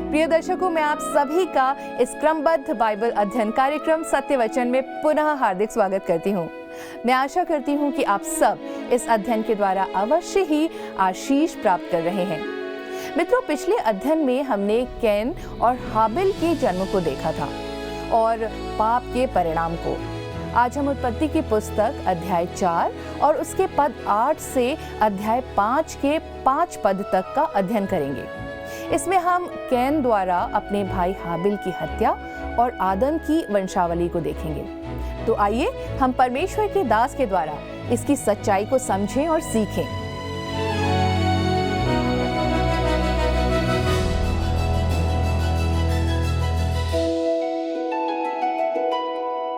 प्रिय दर्शकों, मैं आप सभी का इस क्रमबद्ध बाइबल अध्ययन कार्यक्रम सत्य वचन में पुनः हार्दिक स्वागत करती हूँ। मैं आशा करती हूँ कि आप सब इस अध्ययन के द्वारा अवश्य ही आशीष प्राप्त कर रहे हैं। मित्रों, पिछले अध्ययन में हमने कैन और हाबिल के जन्म को देखा था और पाप के परिणाम को। आज हम उत्पत्ति की पुस्तक अध्याय 4 और उसके पद 8 से अध्याय 5 के 5 पद तक का अध्ययन करेंगे। इसमें हम कैन द्वारा अपने भाई हाबिल की हत्या और आदम की वंशावली को देखेंगे। तो आइए हम परमेश्वर के दास के द्वारा इसकी सच्चाई को समझें और सीखें।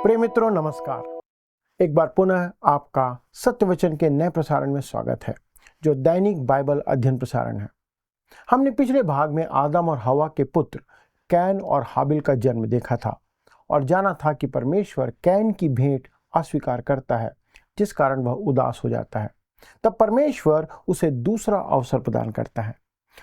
प्रिय मित्रों, नमस्कार। एक बार पुनः आपका सत्य वचन के नए प्रसारण में स्वागत है, जो दैनिक बाइबल अध्ययन प्रसारण है। हमने पिछले भाग में आदम और हवा के पुत्र कैन और हाबिल का जन्म देखा था और जाना था कि परमेश्वर कैन की भेंट अस्वीकार करता है, जिस कारण वह उदास हो जाता है। तब परमेश्वर उसे दूसरा अवसर प्रदान करता है।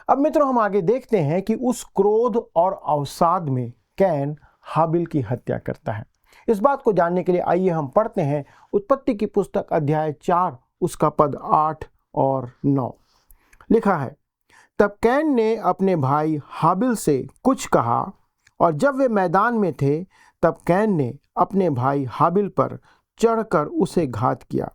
अब मित्रों, हम आगे देखते हैं कि उस क्रोध और अवसाद में कैन हाबिल की हत्या करता है। इस बात को जानने के लिए आइए हम पढ़ते हैं उत्पत्ति की पुस्तक अध्याय 4 उसका पद 8 और 9। लिखा है, तब कैन ने अपने भाई हाबिल से कुछ कहा, और जब वे मैदान में थे तब कैन ने अपने भाई हाबिल पर चढ़कर उसे घात किया।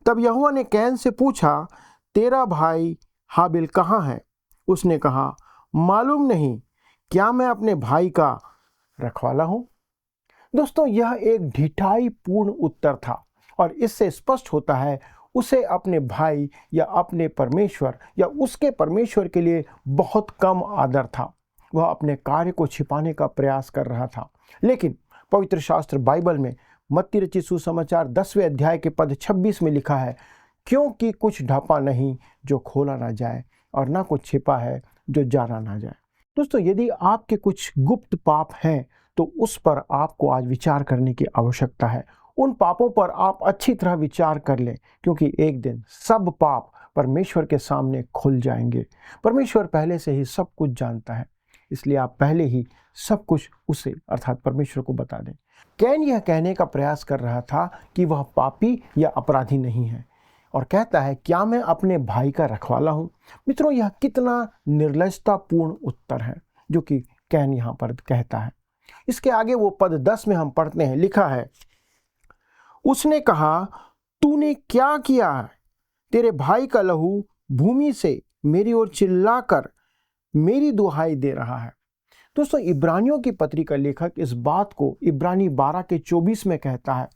तब यहोवा ने कैन से पूछा, तेरा भाई हाबिल कहाँ है? उसने कहा, मालूम नहीं, क्या मैं अपने भाई का रखवाला हूँ? दोस्तों, यह एक ढिठाई पूर्ण उत्तर था और इससे स्पष्ट होता है उसे अपने भाई या अपने परमेश्वर या उसके परमेश्वर के लिए बहुत कम आदर था। वह अपने कार्य को छिपाने का प्रयास कर रहा था। लेकिन पवित्र शास्त्र बाइबल में मत्ती रचित सुसमाचार 10वें अध्याय के पद 26 में लिखा है, क्योंकि कुछ ढपा नहीं जो खोला ना जाए, और ना कुछ छिपा है जो जाना ना जाए। दोस्तों, यदि आपके कुछ गुप्त पाप हैं तो उस पर आपको आज विचार करने की आवश्यकता है। उन पापों पर आप अच्छी तरह विचार कर लें, क्योंकि एक दिन सब पाप परमेश्वर के सामने खुल जाएंगे। परमेश्वर पहले से ही सब कुछ जानता है, इसलिए आप पहले ही सब कुछ उसे अर्थात परमेश्वर को बता दें। कैन यह कहने का प्रयास कर रहा था कि वह पापी या अपराधी नहीं है और कहता है, क्या मैं अपने भाई का रखवाला हूँ? मित्रों, यह कितना निर्लजतापूर्ण उत्तर है जो कि कैन यहाँ पर कहता है। इसके आगे वो पद 10 में हम पढ़ते हैं, लिखा है, उसने कहा, तूने क्या किया है? तेरे भाई का लहू भूमि से मेरी ओर चिल्लाकर मेरी दुहाई दे रहा है। दोस्तों, इब्रानियों की पत्री का लेखक इस बात को इब्रानी 12 के 24 में कहता है,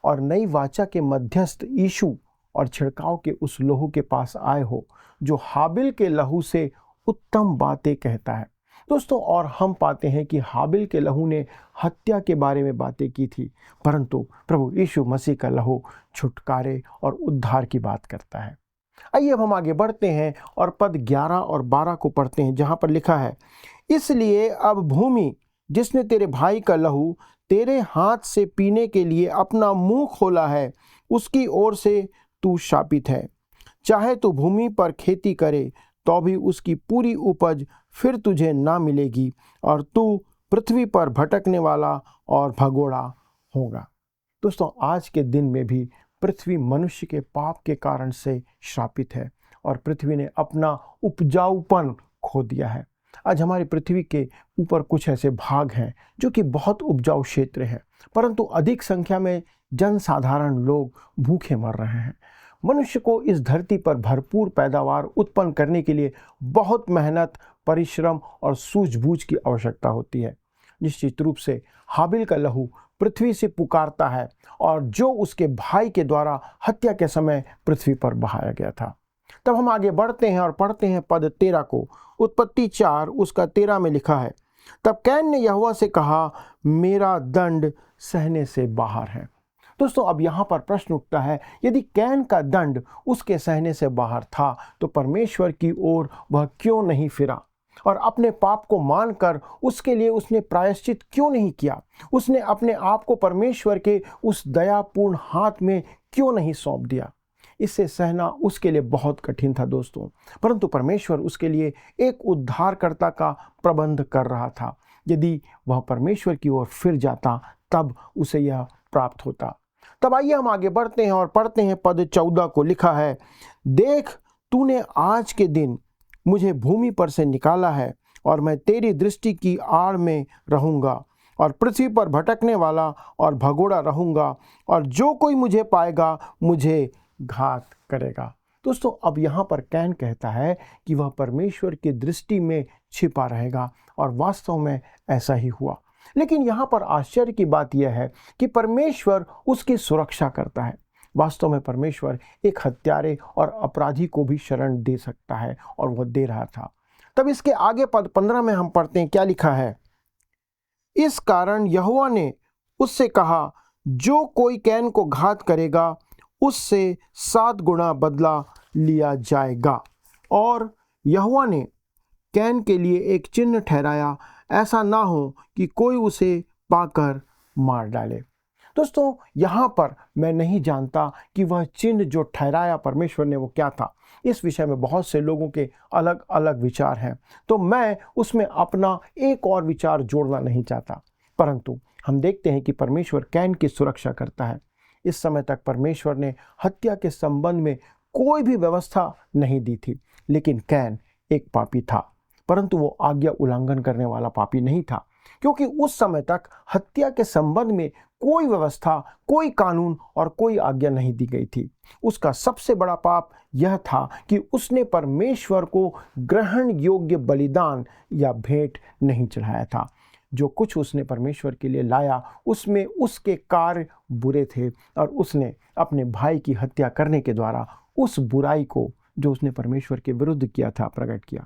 और नई वाचा के मध्यस्थ यीशु और छिड़काव के उस लहू के पास आए हो जो हाबिल के लहू से उत्तम बातें कहता है। दोस्तों, और हम पाते हैं कि हाबिल के लहू ने हत्या के बारे में बातें की थी, परंतु प्रभु यीशु मसीह का लहू छुटकारे और उद्धार की बात करता है। आइए अब हम आगे बढ़ते हैं और पद 11 और 12 को पढ़ते हैं, जहां पर लिखा है, इसलिए अब भूमि जिसने तेरे भाई का लहू तेरे हाथ से पीने के लिए अपना मुंह खोला है, उसकी ओर से तू शापित है। चाहे तू भूमि पर खेती करे तो भी उसकी पूरी उपज फिर तुझे ना मिलेगी, और तू पृथ्वी पर भटकने वाला और भगोड़ा होगा। दोस्तों, आज के दिन में भी पृथ्वी मनुष्य के पाप के कारण से श्रापित है और पृथ्वी ने अपना उपजाऊपन खो दिया है। आज हमारी पृथ्वी के ऊपर कुछ ऐसे भाग हैं जो कि बहुत उपजाऊ क्षेत्र है, परंतु अधिक संख्या में जनसाधारण लोग भूखे मर रहे हैं। मनुष्य को इस धरती पर भरपूर पैदावार उत्पन्न करने के लिए बहुत मेहनत, परिश्रम और सूझबूझ की आवश्यकता होती है। निश्चित रूप से हाबिल का लहू पृथ्वी से पुकारता है, और जो उसके भाई के द्वारा हत्या के समय पृथ्वी पर बहाया गया था। तब हम आगे बढ़ते हैं और पढ़ते हैं पद 13 को। उत्पत्ति 4 उसका 13 में लिखा है, तब कैन ने यहोवा से कहा, मेरा दंड सहने से बाहर है। दोस्तों, अब यहाँ पर प्रश्न उठता है, यदि कैन का दंड उसके सहने से बाहर था तो परमेश्वर की ओर वह क्यों नहीं फिरा और अपने पाप को मानकर उसके लिए उसने प्रायश्चित क्यों नहीं किया? उसने अपने आप को परमेश्वर के उस दयापूर्ण हाथ में क्यों नहीं सौंप दिया? इसे सहना उसके लिए बहुत कठिन था दोस्तों, परंतु परमेश्वर उसके लिए एक उद्धारकर्ता का प्रबंध कर रहा था। यदि वह परमेश्वर की ओर फिर जाता तब उसे यह प्राप्त होता। तब आइए हम आगे बढ़ते हैं और पढ़ते हैं पद 14 को। लिखा है, देख तूने आज के दिन मुझे भूमि पर से निकाला है और मैं तेरी दृष्टि की आड़ में रहूंगा और पृथ्वी पर भटकने वाला और भगोड़ा रहूंगा और जो कोई मुझे पाएगा मुझे घात करेगा। दोस्तों, अब यहाँ पर कैन कहता है कि वह परमेश्वर की दृष्टि में छिपा रहेगा और वास्तव में ऐसा ही हुआ। लेकिन यहाँ पर आश्चर्य की बात यह है कि परमेश्वर उसकी सुरक्षा करता है। वास्तव में परमेश्वर एक हत्यारे और अपराधी को भी शरण दे सकता है और वह दे रहा था। तब इसके आगे पद 15 में हम पढ़ते हैं, क्या लिखा है, इस कारण यहोवा ने उससे कहा, जो कोई कैन को घात करेगा उससे 7 गुना बदला लिया जाएगा। और यहोवा ने कैन के लिए एक चिन्ह ठहराया, ऐसा ना हो कि कोई उसे पाकर मार डाले। दोस्तों, यहाँ पर मैं नहीं जानता कि वह चिन्ह जो ठहराया परमेश्वर ने वो क्या था। इस विषय में बहुत से लोगों के अलग अलग विचार हैं, तो मैं उसमें अपना एक और विचार जोड़ना नहीं चाहता। परंतु हम देखते हैं कि परमेश्वर कैन की सुरक्षा करता है। इस समय तक परमेश्वर ने हत्या के संबंध में कोई भी व्यवस्था नहीं दी थी, लेकिन कैन एक पापी था, परंतु वो आज्ञा उल्लंघन करने वाला पापी नहीं था, क्योंकि उस समय तक हत्या के संबंध में कोई व्यवस्था, कोई कानून और कोई आज्ञा नहीं दी गई थी। उसका सबसे बड़ा पाप यह था कि उसने परमेश्वर को ग्रहण योग्य बलिदान या भेंट नहीं चढ़ाया था। जो कुछ उसने परमेश्वर के लिए लाया उसमें उसके कार्य बुरे थे और उसने अपने भाई की हत्या करने के द्वारा उस बुराई को जो उसने परमेश्वर के विरुद्ध किया था प्रकट किया।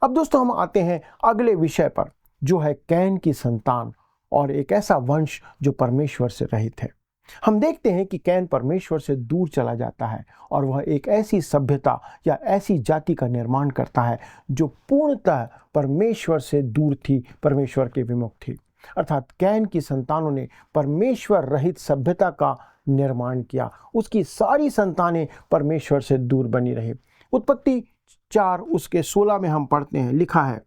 अब दोस्तों, हम आते हैं अगले विषय पर, जो है कैन की संतान और एक ऐसा वंश जो परमेश्वर से रहित है। हम देखते हैं कि कैन परमेश्वर से दूर चला जाता है और वह एक ऐसी सभ्यता या ऐसी जाति का निर्माण करता है जो पूर्णतः परमेश्वर से दूर थी, परमेश्वर के विमुख थी। अर्थात कैन की संतानों ने परमेश्वर रहित सभ्यता का निर्माण किया। उसकी सारी संतानें परमेश्वर से दूर बनी रही। उत्पत्ति 4 उसके 16 में हम पढ़ते हैं, लिखा है,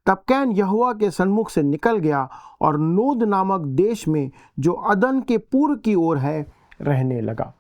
तब कैन यहोवा के सन्मुख से निकल गया और नोद नामक देश में जो अदन के पूर्व की ओर है रहने लगा।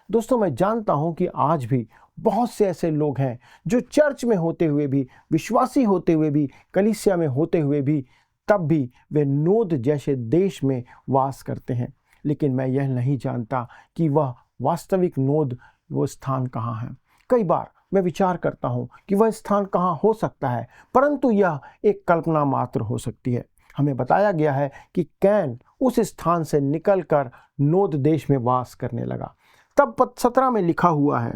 दोस्तों, मैं जानता हूं कि आज भी बहुत से ऐसे लोग हैं जो चर्च में होते हुए भी, विश्वासी होते हुए भी, कलीसिया में होते हुए भी, तब भी वे नोद जैसे देश में वास करते हैं। लेकिन मैं यह नहीं जानता कि वह वास्तविक नोद, वो स्थान कहाँ है। कई बार मैं विचार करता हूँ कि वह स्थान कहाँ हो सकता है, परंतु यह एक कल्पना मात्र हो सकती है। हमें बताया गया है कि कैन उस स्थान से निकलकर नोद देश में वास करने लगा। तब पद 17 में लिखा हुआ है,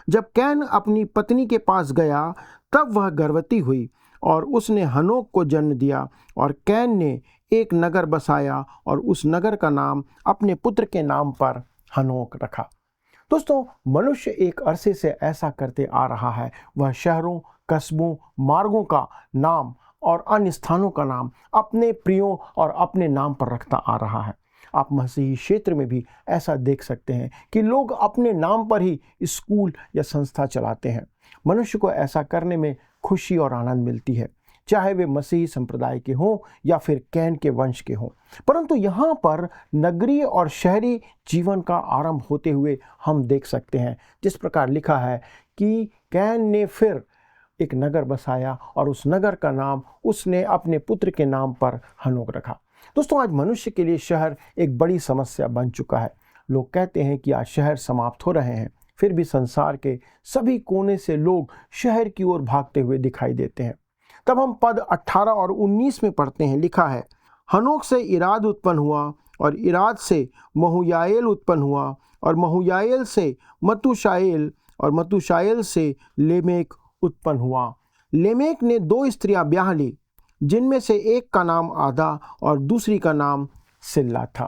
जब कैन अपनी पत्नी के पास गया तब वह गर्भवती हुई और उसने हनोक को जन्म दिया और कैन ने एक नगर बसाया और उस नगर का नाम अपने पुत्र के नाम पर हनोक रखा। दोस्तों, मनुष्य एक अरसे से ऐसा करते आ रहा है। वह शहरों, कस्बों, मार्गों का नाम और अन्य स्थानों का नाम अपने प्रियों और अपने नाम पर रखता आ रहा है। आप मसीही क्षेत्र में भी ऐसा देख सकते हैं कि लोग अपने नाम पर ही स्कूल या संस्था चलाते हैं। मनुष्य को ऐसा करने में खुशी और आनंद मिलती है, चाहे वे मसीही संप्रदाय के हों या फिर कैन के वंश के हों। परंतु यहाँ पर नगरीय और शहरी जीवन का आरंभ होते हुए हम देख सकते हैं, जिस प्रकार लिखा है कि कैन ने फिर एक नगर बसाया और उस नगर का नाम उसने अपने पुत्र के नाम पर हनोक रखा। दोस्तों, आज मनुष्य के लिए शहर एक बड़ी समस्या बन चुका है। लोग कहते हैं कि आज शहर समाप्त हो रहे हैं, फिर भी संसार के सभी कोने से लोग शहर की ओर भागते हुए दिखाई देते हैं। तब हम पद 18 और 19 में पढ़ते हैं, लिखा है, हनोक से इराद उत्पन्न हुआ और इराद से महुयाएल उत्पन्न हुआ और महुयाएल से मतूशाएल और मतूशाएल से लेमेक उत्पन्न हुआ। लेमेक ने 2 स्त्रियां ब्याह ली, जिनमें से एक का नाम आदा और दूसरी का नाम सिल्ला था।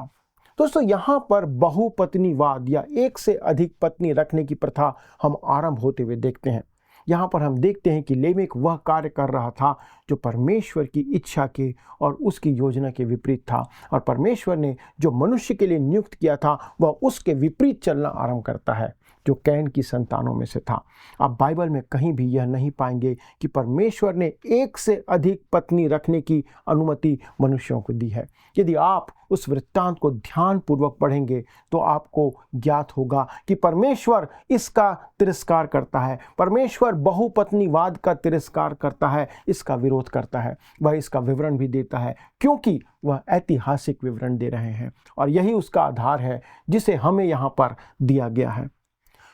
दोस्तों, यहाँ पर बहुपत्नीवाद या एक से अधिक पत्नी रखने की प्रथा हम आरंभ होते हुए देखते हैं। यहाँ पर हम देखते हैं कि लेमेक वह कार्य कर रहा था जो परमेश्वर की इच्छा के और उसकी योजना के विपरीत था, और परमेश्वर ने जो मनुष्य के लिए नियुक्त किया था वह उसके विपरीत चलना आरंभ करता है। जो कैन की संतानों में से था। आप बाइबल में कहीं भी यह नहीं पाएंगे कि परमेश्वर ने एक से अधिक पत्नी रखने की अनुमति मनुष्यों को दी है। यदि आप उस वृत्तांत को ध्यानपूर्वक पढ़ेंगे तो आपको ज्ञात होगा कि परमेश्वर इसका तिरस्कार करता है। परमेश्वर बहुपत्नीवाद का तिरस्कार करता है, इसका विरोध करता है। वह इसका विवरण भी देता है क्योंकि वह ऐतिहासिक विवरण दे रहे हैं और यही उसका आधार है जिसे हमें यहाँ पर दिया गया है।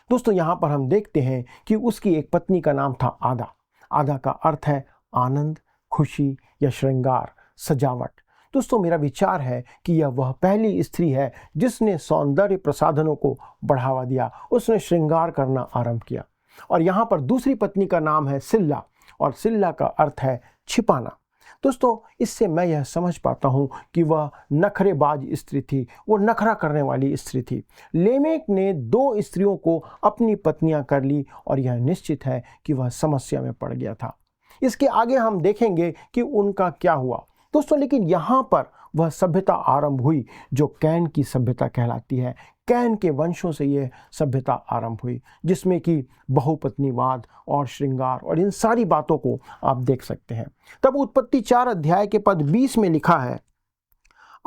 दोस्तों, यहाँ पर हम देखते हैं कि उसकी एक पत्नी का नाम था आदा। आदा का अर्थ है आनंद, खुशी या श्रृंगार, सजावट। दोस्तों, मेरा विचार है कि यह वह पहली स्त्री है जिसने सौंदर्य प्रसाधनों को बढ़ावा दिया, उसने श्रृंगार करना आरंभ किया। और यहाँ पर दूसरी पत्नी का नाम है सिल्ला और सिल्ला का अर्थ है छिपाना। दोस्तों, इससे मैं यह समझ पाता हूँ कि वह नखरेबाज स्त्री थी, वो नखरा करने वाली स्त्री थी। लेमेक ने 2 स्त्रियों को अपनी पत्नियां कर ली और यह निश्चित है कि वह समस्या में पड़ गया था। इसके आगे हम देखेंगे कि उनका क्या हुआ दोस्तों, लेकिन यहाँ पर वह सभ्यता आरंभ हुई जो कैन की सभ्यता कहलाती है। कैन के वंशों से यह सभ्यता आरंभ हुई जिसमें कि बहुपत्नीवाद और श्रृंगार और इन सारी बातों को आप देख सकते हैं। तब उत्पत्ति 4 अध्याय के पद 20 में लिखा है,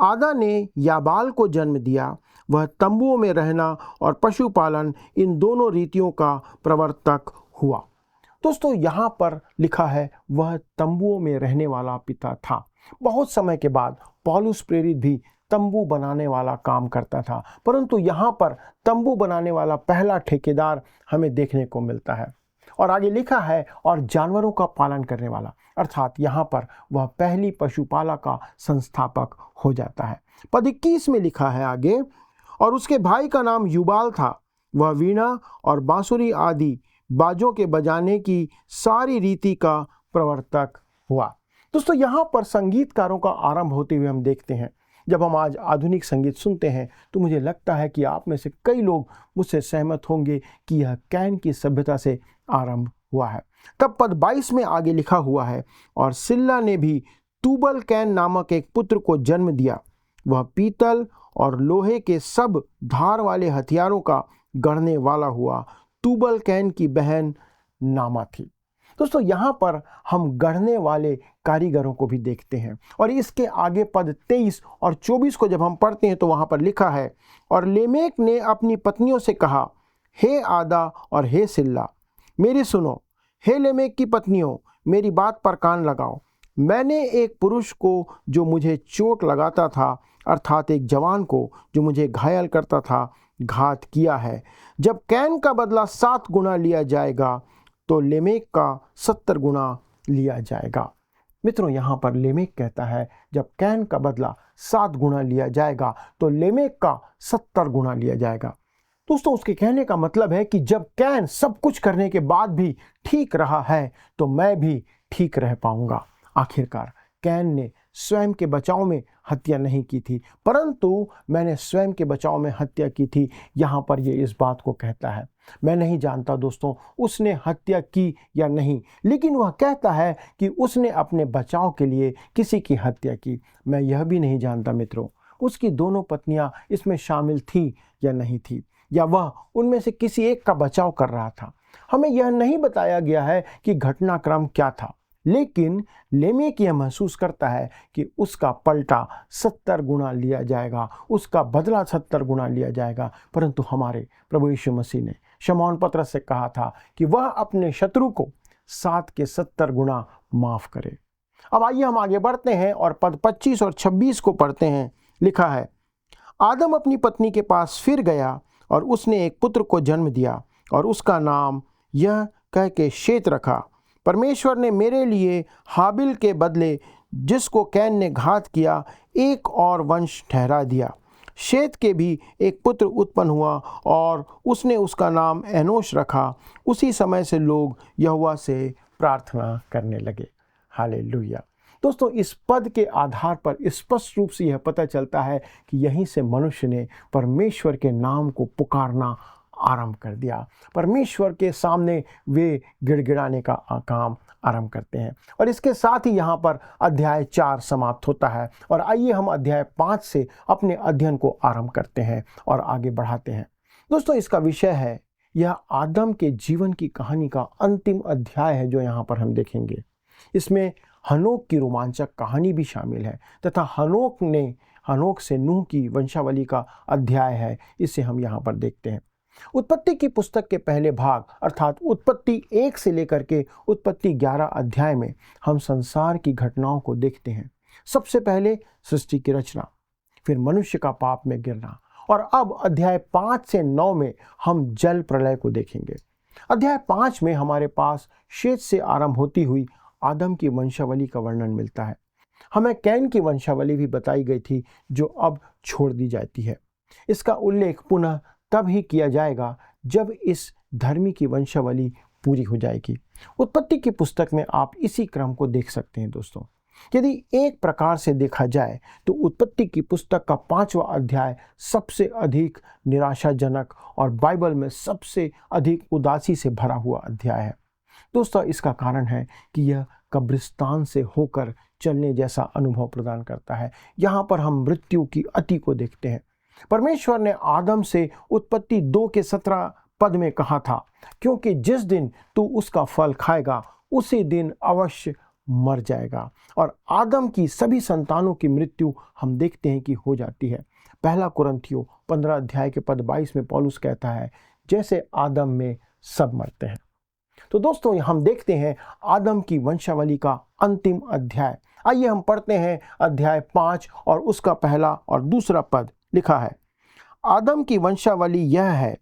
आदा ने याबाल को जन्म दिया। वह तंबुओं में रहना और पशुपालन इन दोनों रीतियों का प्रवर्तक हुआ। दोस्तों, यहाँ पर लिखा है वह तंबुओं में रहने वाला पिता था। बहुत समय के बाद पौलुस प्रेरित भी तंबू बनाने वाला काम करता था, परंतु यहाँ पर तंबू बनाने वाला पहला ठेकेदार हमें देखने को मिलता है। और आगे लिखा है और जानवरों का पालन करने वाला, अर्थात यहाँ पर वह पहली पशुपाला का संस्थापक हो जाता है। पद 21 में लिखा है आगे, और उसके भाई का नाम युबाल था। वह वीणा और बांसुरी आदि बाजों के बजाने की सारी रीति का प्रवर्तक हुआ। दोस्तों, यहाँ पर संगीतकारों का आरंभ होते हुए हम देखते हैं। जब हम आज आधुनिक संगीत सुनते हैं तो मुझे लगता है कि आप में से कई लोग मुझसे सहमत होंगे कि यह कैन की सभ्यता से आरंभ हुआ है। तब पद 22 में आगे लिखा हुआ है, और सिल्ला ने भी तूबल कैन नामक एक पुत्र को जन्म दिया। वह पीतल और लोहे के सब धार वाले हथियारों का गढ़ने वाला हुआ। तूबल कैन की बहन नामा थी। दोस्तों, यहाँ पर हम गढ़ने वाले कारीगरों को भी देखते हैं और इसके आगे पद 23 और 24 को जब हम पढ़ते हैं तो वहाँ पर लिखा है, और लेमेक ने अपनी पत्नियों से कहा, हे आदा और हे सिल्ला, मेरी सुनो। हे लेमेक की पत्नियों, मेरी बात पर कान लगाओ। मैंने एक पुरुष को जो मुझे चोट लगाता था, अर्थात एक जवान को जो मुझे घायल करता था, घात किया है। जब कैन का बदला 7 गुना लिया जाएगा तो लेमेक का 70 गुना लिया जाएगा। मित्रों, यहाँ पर लेमेक कहता है जब कैन का बदला 7 गुना लिया जाएगा तो लेमेक का 70 गुना लिया जाएगा। दोस्तों, उसके कहने का मतलब है कि जब कैन सब कुछ करने के बाद भी ठीक रहा है तो मैं भी ठीक रह पाऊंगा। आखिरकार कैन ने स्वयं के बचाव में हत्या नहीं की थी, परंतु मैंने स्वयं के बचाव में हत्या की थी। यहाँ पर ये इस बात को कहता है। मैं नहीं जानता दोस्तों उसने हत्या की या नहीं, लेकिन वह कहता है कि उसने अपने बचाव के लिए किसी की हत्या की। मैं यह भी नहीं जानता मित्रों उसकी दोनों पत्नियां इसमें शामिल थी या नहीं थी, या वह उनमें से किसी एक का बचाव कर रहा था। हमें यह नहीं बताया गया है कि घटनाक्रम क्या था, लेकिन लेमेक यह महसूस करता है कि उसका पलटा 70 गुना लिया जाएगा, उसका बदला 70 गुना लिया जाएगा। परंतु हमारे प्रभु यीशु मसीह ने शमौन पतरस से कहा था कि वह अपने शत्रु को 7 के 70 गुना माफ करे। अब आइए हम आगे बढ़ते हैं और पद 25 और 26 को पढ़ते हैं। लिखा है, आदम अपनी पत्नी के पास फिर गया और उसने एक पुत्र को जन्म दिया और उसका नाम यह कह के शेत रखा। परमेश्वर ने मेरे लिए हाबिल के बदले जिसको कैन ने घात किया एक और वंश ठहरा दिया। शेत के भी एक पुत्र उत्पन्न हुआ और उसने उसका नाम एनोश रखा। उसी समय से लोग यहोवा से प्रार्थना करने लगे। हालेलुया। दोस्तों, इस पद के आधार पर स्पष्ट रूप से यह पता चलता है कि यहीं से मनुष्य ने परमेश्वर के नाम को पुकारना आरंभ कर दिया। परमेश्वर के सामने वे गिड़गिड़ाने का काम आरंभ करते हैं। और इसके साथ ही यहाँ पर अध्याय 4 समाप्त होता है। और आइए हम अध्याय 5 से अपने अध्ययन को आरंभ करते हैं और आगे बढ़ाते हैं। दोस्तों, इसका विषय है यह आदम के जीवन की कहानी का अंतिम अध्याय है जो यहाँ पर हम देखेंगे। इसमें हनोक की रोमांचक कहानी भी शामिल है तथा हनोक से नूह की वंशावली का अध्याय है, इसे हम यहाँ पर देखते हैं। उत्पत्ति की पुस्तक के पहले भाग अर्थात उत्पत्ति 1 से लेकर के उत्पत्ति 11 अध्याय में हम संसार की घटनाओं को देखते हैं। सबसे पहले सृष्टि की रचना, फिर मनुष्य का पाप में गिरना, और अब अध्याय 5 से 9 में हम जल प्रलय को देखेंगे। अध्याय 5 में हमारे पास शेत से आरंभ होती हुई आदम की वंशावली का वर्णन मिलता है। हमें कैन की वंशावली भी बताई गई थी जो अब छोड़ दी जाती है। इसका उल्लेख पुनः तब ही किया जाएगा जब इस धर्मी की वंशावली पूरी हो जाएगी। उत्पत्ति की पुस्तक में आप इसी क्रम को देख सकते हैं दोस्तों। यदि एक प्रकार से देखा जाए तो उत्पत्ति की पुस्तक का 5वां अध्याय सबसे अधिक निराशाजनक और बाइबल में सबसे अधिक उदासी से भरा हुआ अध्याय है। दोस्तों, इसका कारण है कि यह कब्रिस्तान से होकर चलने जैसा अनुभव प्रदान करता है। यहाँ पर हम मृत्यु की अति को देखते हैं। परमेश्वर ने आदम से उत्पत्ति 2 के 17 पद में कहा था, क्योंकि जिस दिन तू उसका फल खाएगा उसी दिन अवश्य मर जाएगा। और आदम की सभी संतानों की मृत्यु हम देखते हैं कि हो जाती है। पहला कुरिन्थियों 15 अध्याय के पद 22 में पौलुस कहता है, जैसे आदम में सब मरते हैं। तो दोस्तों, हम देखते हैं आदम की वंशावली का अंतिम अध्याय। आइए हम पढ़ते हैं अध्याय 5 और उसका पहला और दूसरा पद। लिखा है, आदम की वंशावली यह है,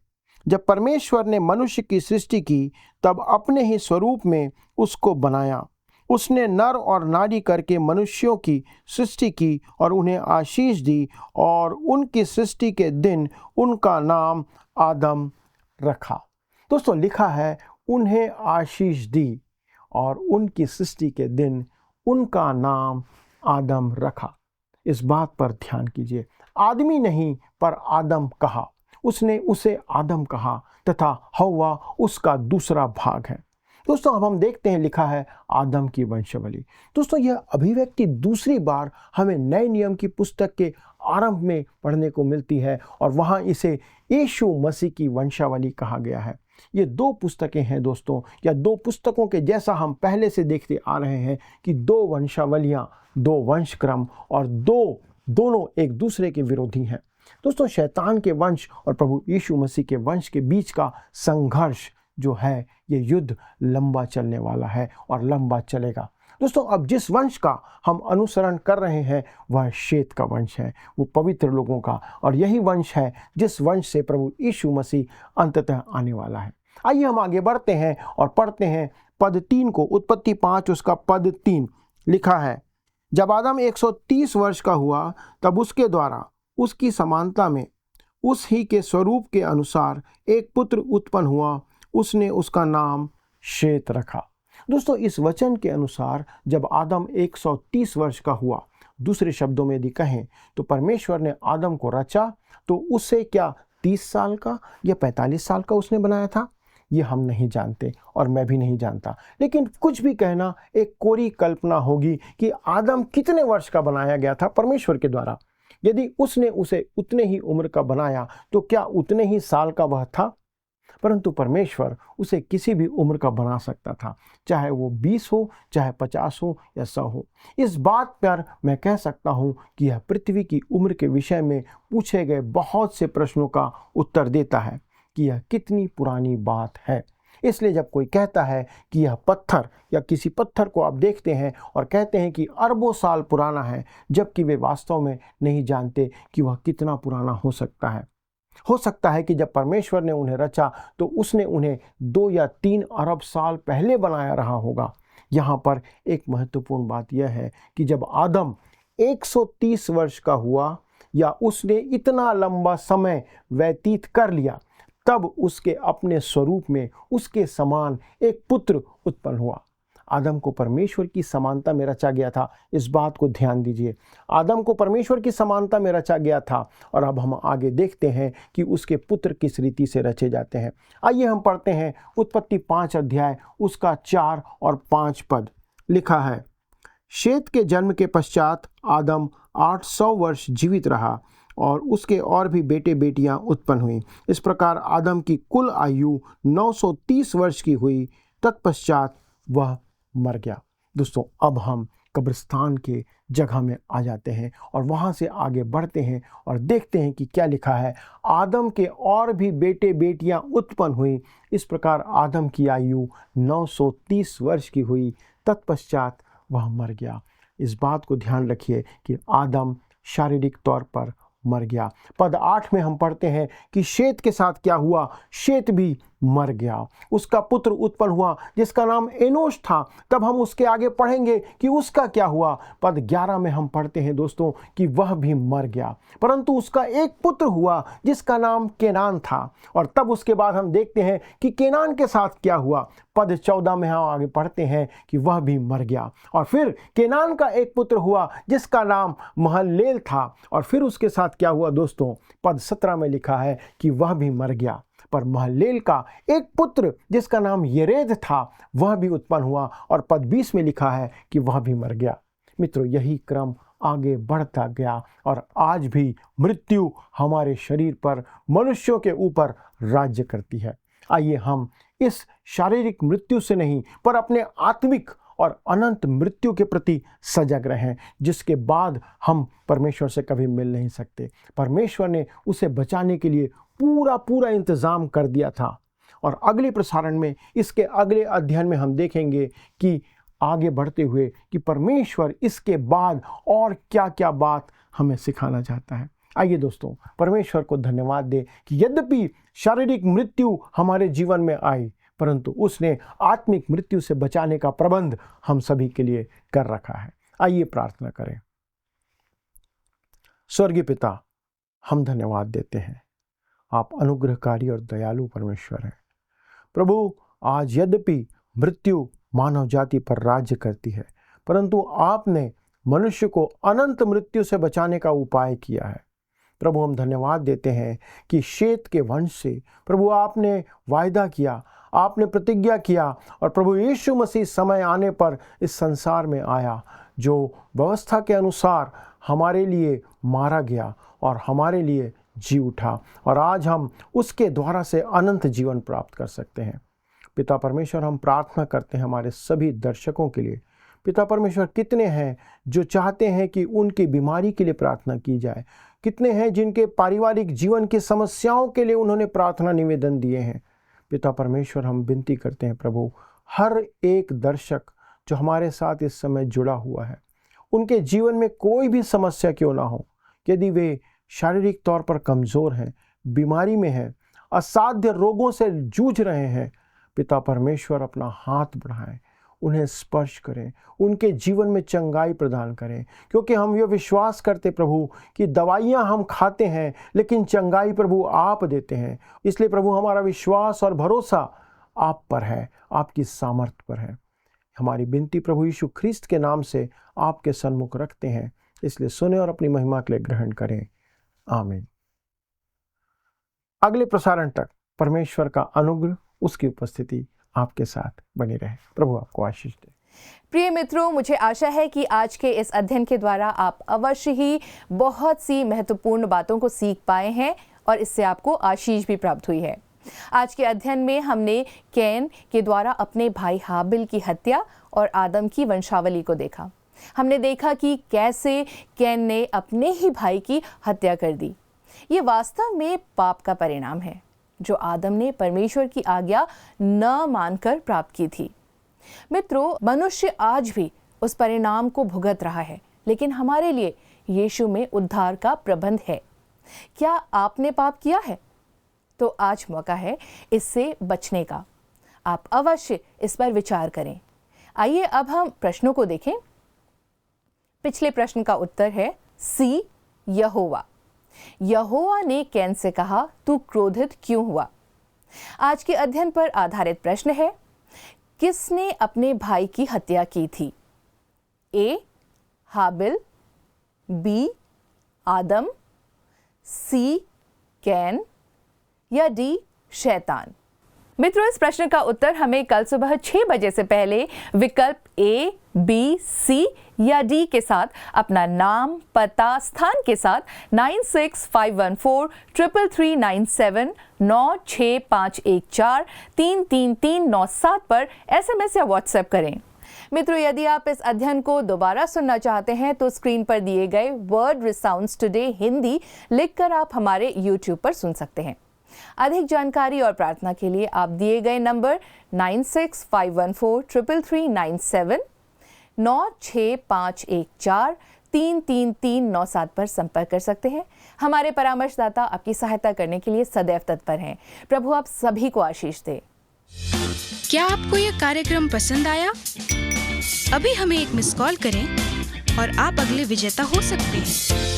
जब परमेश्वर ने मनुष्य की सृष्टि की तब अपने ही स्वरूप में उसको बनाया। उसने नर और नारी करके मनुष्यों की सृष्टि की और उन्हें आशीष दी, और उनकी सृष्टि के दिन उनका नाम आदम रखा। दोस्तों, लिखा है उन्हें आशीष दी और उनकी सृष्टि के दिन उनका नाम आदम रखा। इस बात पर ध्यान कीजिए, आदमी नहीं पर आदम कहा। उसने उसे आदम कहा तथा हव्वा उसका दूसरा भाग है। दोस्तों, अब हम देखते हैं लिखा है आदम की वंशावली। दोस्तों, यह अभिव्यक्ति दूसरी बार हमें नए नियम की पुस्तक के आरंभ में पढ़ने को मिलती है और वहाँ इसे यीशु मसीह की वंशावली कहा गया है। ये 2 पुस्तकें हैं दोस्तों, या 2 पुस्तकों के जैसा हम पहले से देखते आ रहे हैं कि 2 वंशावलियाँ, 2 वंशक्रम और दोनों एक दूसरे के विरोधी हैं। दोस्तों, शैतान के वंश और प्रभु यीशु मसीह के वंश के बीच का संघर्ष जो है, ये युद्ध लंबा चलने वाला है और लंबा चलेगा। दोस्तों, अब जिस वंश का हम अनुसरण कर रहे हैं वह शेत का वंश है, वो पवित्र लोगों का, और यही वंश है जिस वंश से प्रभु यीशु मसीह अंततः आने वाला है। आइए हम आगे बढ़ते हैं और पढ़ते हैं पद 3 को। उत्पत्ति 5 उसका पद 3 लिखा है, जब आदम 130 वर्ष का हुआ तब उसके द्वारा उसकी समानता में उस ही के स्वरूप के अनुसार एक पुत्र उत्पन्न हुआ। उसने उसका नाम शेत रखा। दोस्तों, इस वचन के अनुसार जब आदम 130 वर्ष का हुआ, दूसरे शब्दों में यदि कहें तो परमेश्वर ने आदम को रचा तो उसे क्या 30 साल का या 45 साल का उसने बनाया था, ये हम नहीं जानते और मैं भी नहीं जानता। लेकिन कुछ भी कहना एक कोरी कल्पना होगी कि आदम कितने वर्ष का बनाया गया था परमेश्वर के द्वारा। यदि उसने उसे उतने ही उम्र का बनाया तो क्या उतने ही साल का वह था? परंतु परमेश्वर उसे किसी भी उम्र का बना सकता था, चाहे वो 20 हो, चाहे 50 हो या 100 हो। इस बात पर मैं कह सकता हूँ कि यह पृथ्वी की उम्र के विषय में पूछे गए बहुत से प्रश्नों का उत्तर देता है कि यह कितनी पुरानी बात है। इसलिए जब कोई कहता है कि यह पत्थर, या किसी पत्थर को आप देखते हैं और कहते हैं कि अरबों साल पुराना है, जबकि वे वास्तव में नहीं जानते कि वह कितना पुराना हो सकता है। हो सकता है कि जब परमेश्वर ने उन्हें रचा तो उसने उन्हें 2 या 3 अरब साल पहले बनाया रहा होगा। यहाँ पर एक महत्वपूर्ण बात यह है कि जब आदम 130 वर्ष का हुआ या उसने इतना लंबा समय व्यतीत कर लिया, तब उसके अपने स्वरूप में उसके समान एक पुत्र उत्पन्न हुआ। आदम को परमेश्वर की समानता में रचा गया था। इस बात को ध्यान दीजिए, आदम को परमेश्वर की समानता में रचा गया था। और अब हम आगे देखते हैं कि उसके पुत्र किस रीति से रचे जाते हैं। आइए हम पढ़ते हैं उत्पत्ति 5 अध्याय उसका 4 और 5 पद। लिखा है, शेत के जन्म के पश्चात आदम 800 वर्ष जीवित रहा और उसके और भी बेटे बेटियां उत्पन्न हुई। इस प्रकार आदम की कुल आयु 930 वर्ष की हुई। तत्पश्चात वह मर गया। दोस्तों, अब हम कब्रिस्तान के जगह में आ जाते हैं और वहाँ से आगे बढ़ते हैं और देखते हैं कि क्या लिखा है। आदम के और भी बेटे बेटियां उत्पन्न हुई। इस प्रकार आदम की आयु 930 वर्ष की हुई। तत्पश्चात वह मर गया। इस बात को ध्यान रखिए कि आदम शारीरिक तौर पर मर गया। पद 8 में हम पढ़ते हैं कि शेत के साथ क्या हुआ। शेत भी मर गया। उसका पुत्र उत्पन्न हुआ जिसका नाम एनोश था। तब हम उसके आगे पढ़ेंगे कि उसका क्या हुआ। पद 11 में हम पढ़ते हैं दोस्तों कि वह भी मर गया, परंतु उसका एक पुत्र हुआ जिसका नाम केनान था। और तब उसके बाद हम देखते हैं कि केनान के साथ क्या हुआ। पद 14 में हम आगे पढ़ते हैं कि वह भी मर गया। और फिर केनान का एक पुत्र हुआ जिसका नाम महललेल था। और फिर उसके साथ क्या हुआ दोस्तों। पद 17 में लिखा है कि वह भी मर गया। पर महललेल का एक पुत्र जिसका नाम येरेद था वह भी उत्पन्न हुआ। और पद 20 में लिखा है कि वह भी मर गया। मित्रों, यही क्रम आगे बढ़ता गया और आज भी मृत्यु हमारे शरीर पर, मनुष्यों के ऊपर राज्य करती है। आइए हम इस शारीरिक मृत्यु से नहीं पर अपने आत्मिक और अनंत मृत्यु के प्रति सजग रहें, जिसके बाद हम परमेश्वर से कभी मिल नहीं सकते। परमेश्वर ने उसे बचाने के लिए पूरा इंतज़ाम कर दिया था। और अगले प्रसारण में, इसके अगले अध्ययन में हम देखेंगे कि आगे बढ़ते हुए कि परमेश्वर इसके बाद और क्या क्या बात हमें सिखाना चाहता है। आइए दोस्तों, परमेश्वर को धन्यवाद दे कि यद्यपि शारीरिक मृत्यु हमारे जीवन में आई, परंतु उसने आत्मिक मृत्यु से बचाने का प्रबंध हम सभी के लिए कर रखा है। आइए प्रार्थना करें। स्वर्गीय पिता, हम धन्यवाद देते हैं। आप अनुग्रहकारी और दयालु परमेश्वर हैं। प्रभु, आज यद्यपि मृत्यु मानव जाति पर राज्य करती है, परंतु आपने मनुष्य को अनंत मृत्यु से बचाने का उपाय किया है। प्रभु, हम धन्यवाद देते हैं कि शेत के वंश से प्रभु आपने वायदा किया, आपने प्रतिज्ञा किया और प्रभु यीशु मसीह समय आने पर इस संसार में आया, जो व्यवस्था के अनुसार हमारे लिए मारा गया और हमारे लिए जी उठा, और आज हम उसके द्वारा से अनंत जीवन प्राप्त कर सकते हैं। पिता परमेश्वर, हम प्रार्थना करते हैं हमारे सभी दर्शकों के लिए। पिता परमेश्वर, कितने हैं जो चाहते हैं कि उनकी बीमारी के लिए प्रार्थना की जाए, कितने हैं जिनके पारिवारिक जीवन की समस्याओं के लिए उन्होंने प्रार्थना निवेदन दिए हैं। पिता परमेश्वर, हम विनती करते हैं प्रभु, हर एक दर्शक जो हमारे साथ इस समय जुड़ा हुआ है, उनके जीवन में कोई भी समस्या क्यों ना हो, यदि वे शारीरिक तौर पर कमज़ोर हैं, बीमारी में हैं, असाध्य रोगों से जूझ रहे हैं, पिता परमेश्वर अपना हाथ बढ़ाएं, उन्हें स्पर्श करें, उनके जीवन में चंगाई प्रदान करें। क्योंकि हम ये विश्वास करते प्रभु कि दवाइयाँ हम खाते हैं लेकिन चंगाई प्रभु आप देते हैं। इसलिए प्रभु, हमारा विश्वास और भरोसा आप पर है, आपकी सामर्थ पर है। हमारी विनती प्रभु यीशु ख्रिस्त के नाम से आपके सन्मुख रखते हैं, इसलिए सुने और अपनी महिमा के लिए ग्रहण करें। आमीन। अगले प्रसारण तक परमेश्वर का अनुग्रह, उसकी उपस्थिति आपके साथ बनी रहे। प्रभु आपको आशीष दे। प्रिय मित्रों, मुझे आशा है कि आज के इस अध्ययन के द्वारा आप अवश्य ही बहुत सी महत्वपूर्ण बातों को सीख पाए हैं और इससे आपको आशीष भी प्राप्त हुई है। आज के अध्ययन में हमने कैन के द्वारा अपने भाई हाबिल की हत्या और आदम की वंशावली को देखा। हमने देखा कि कैसे कैन ने अपने ही भाई की हत्या कर दी। ये वास्तव में पाप का परिणाम है जो आदम ने परमेश्वर की आज्ञा न मानकर प्राप्त की थी। मित्रों, मनुष्य आज भी उस परिणाम को भुगत रहा है, लेकिन हमारे लिए यीशु में उद्धार का प्रबंध है। क्या आपने पाप किया है? तो आज मौका है इससे बचने का। आप अवश्य इस पर विचार करें। आइए अब हम प्रश्नों को देखें। पिछले प्रश्न का उत्तर है सी, यहोवा। यहोवा ने कैन से कहा, तू क्रोधित क्यों हुआ? आज के अध्ययन पर आधारित प्रश्न है, किसने अपने भाई की हत्या की थी? ए, हाबिल, बी, आदम, सी, कैन या डी, शैतान? मित्रों, इस प्रश्न का उत्तर हमें कल सुबह 6 बजे से पहले विकल्प A, B, C या D के साथ अपना नाम, पता, स्थान के साथ 9651433397 96514 33397 पर SMS या WhatsApp करें। मित्रों, यदि आप इस अध्ययन को दोबारा सुनना चाहते हैं तो स्क्रीन पर दिए गए वर्ड रिसाउंड्स टुडे हिंदी लिखकर आप हमारे YouTube पर सुन सकते हैं। अधिक जानकारी और प्रार्थना के लिए आप दिए गए नंबर 9651433397 96514 33397 पर संपर्क कर सकते हैं। हमारे परामर्शदाता आपकी सहायता करने के लिए सदैव तत्पर हैं। प्रभु आप सभी को आशीष दे। क्या आपको यह कार्यक्रम पसंद आया? अभी हमें एक मिस कॉल करें और आप अगले विजेता हो सकते हैं।